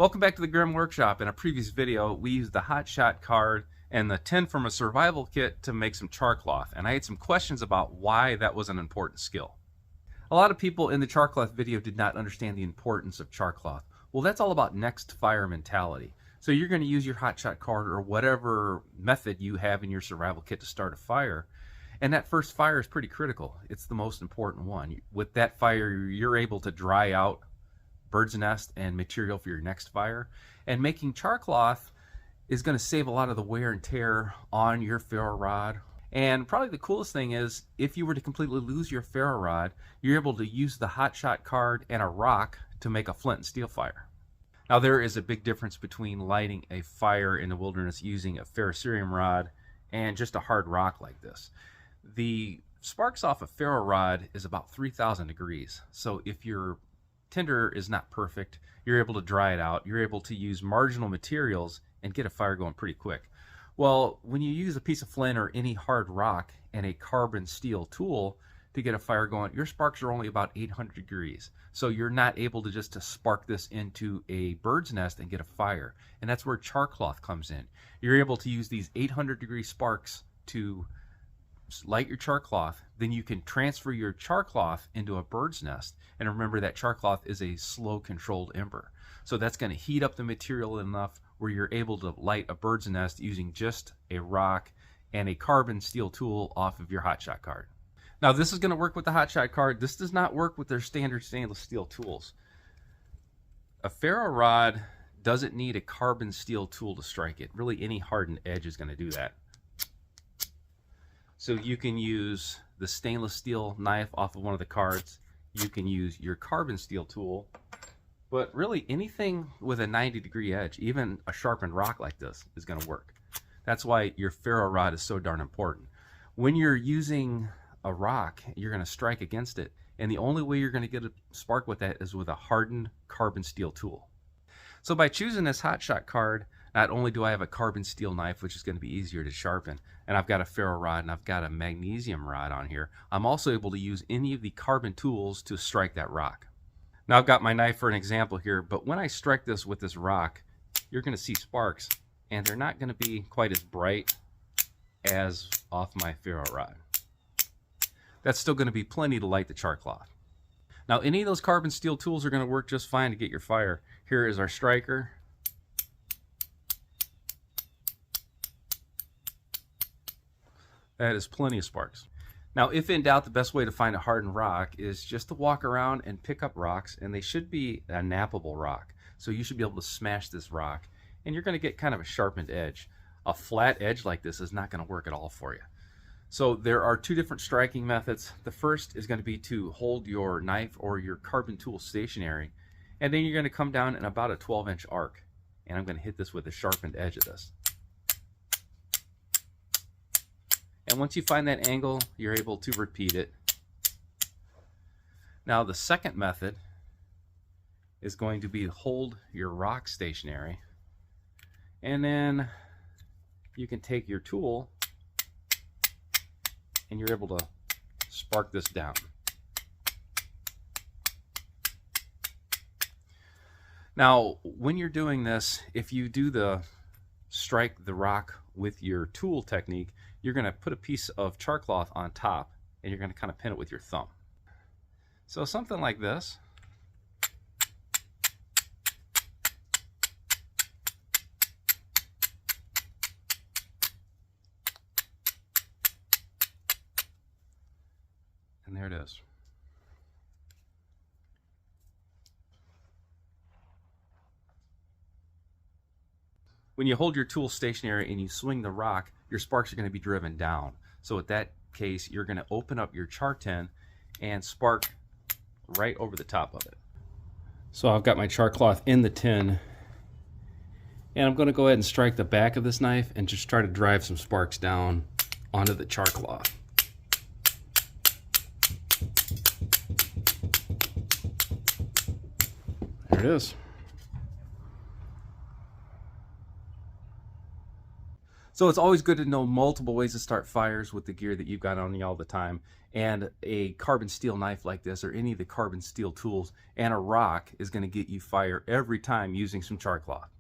Welcome back to the Grim Workshop. In a previous video, we used the Hotshot card and the tin from a survival kit to make some char cloth, and I had some questions about why that was an important skill. A lot of people in the char cloth video did not understand the importance of char cloth. Well, that's all about next fire mentality. So you're going to use your Hotshot card or whatever method you have in your survival kit to start a fire, and that first fire is pretty critical. It's the most important one. With that fire, you're able to dry out bird's nest and material for your next fire, and making char cloth is going to save a lot of the wear and tear on your ferro rod. And probably the coolest thing is, if you were to completely lose your ferro rod, you're able to use the Hotshot card and a rock to make a flint and steel fire. Now, there is a big difference between lighting a fire in the wilderness using a ferrocerium rod and just a hard rock like this. The sparks off a ferro rod is about 3,000 degrees, so if your tinder is not perfect, you're able to dry it out. You're able to use marginal materials and get a fire going pretty quick. Well, when you use a piece of flint or any hard rock and a carbon steel tool to get a fire going, your sparks are only about 800 degrees. So you're not able to just spark this into a bird's nest and get a fire. And that's where char cloth comes in. You're able to use these 800 degree sparks to light your char cloth, then you can transfer your char cloth into a bird's nest. And remember that char cloth is a slow controlled ember. So that's going to heat up the material enough where you're able to light a bird's nest using just a rock and a carbon steel tool off of your Hotshot card. Now, this is going to work with the Hotshot card. This does not work with their standard stainless steel tools. A ferro rod doesn't need a carbon steel tool to strike it. Really, any hardened edge is going to do that. So you can use the stainless steel knife off of one of the cards. You can use your carbon steel tool. But really, anything with a 90-degree edge, even a sharpened rock like this, is going to work. That's why your ferro rod is so darn important. When you're using a rock, you're going to strike against it, and the only way you're going to get a spark with that is with a hardened carbon steel tool. So by choosing this Hotshot card, not only do I have a carbon steel knife, which is going to be easier to sharpen, and I've got a ferro rod and I've got a magnesium rod on here, I'm also able to use any of the carbon tools to strike that rock. Now, I've got my knife for an example here, but when I strike this with this rock, you're going to see sparks, and they're not going to be quite as bright as off my ferro rod. That's still going to be plenty to light the char cloth. Now, any of those carbon steel tools are going to work just fine to get your fire. Here is our striker. That is plenty of sparks. Now, if in doubt, the best way to find a hardened rock is just to walk around and pick up rocks, and they should be a nappable rock. So you should be able to smash this rock, and you're going to get kind of a sharpened edge. A flat edge like this is not going to work at all for you. So there are two different striking methods. The first is going to be to hold your knife or your carbon tool stationary, and then you're going to come down in about a 12-inch arc, and I'm going to hit this with a sharpened edge of this. And once you find that angle, you're able to repeat it. Now, the second method is going to be to hold your rock stationary, and then you can take your tool and you're able to spark this down. Now, when you're doing this, if you do the strike the rock with your tool technique, you're going to put a piece of char cloth on top and you're going to kind of pin it with your thumb. So something like this. And there it is. When you hold your tool stationary and you swing the rock, your sparks are going to be driven down. So in that case, you're going to open up your char tin and spark right over the top of it. So I've got my char cloth in the tin, and I'm going to go ahead and strike the back of this knife and just try to drive some sparks down onto the char cloth. There it is. So it's always good to know multiple ways to start fires with the gear that you've got on you all the time. And a carbon steel knife like this, or any of the carbon steel tools, and a rock is going to get you fire every time using some char cloth.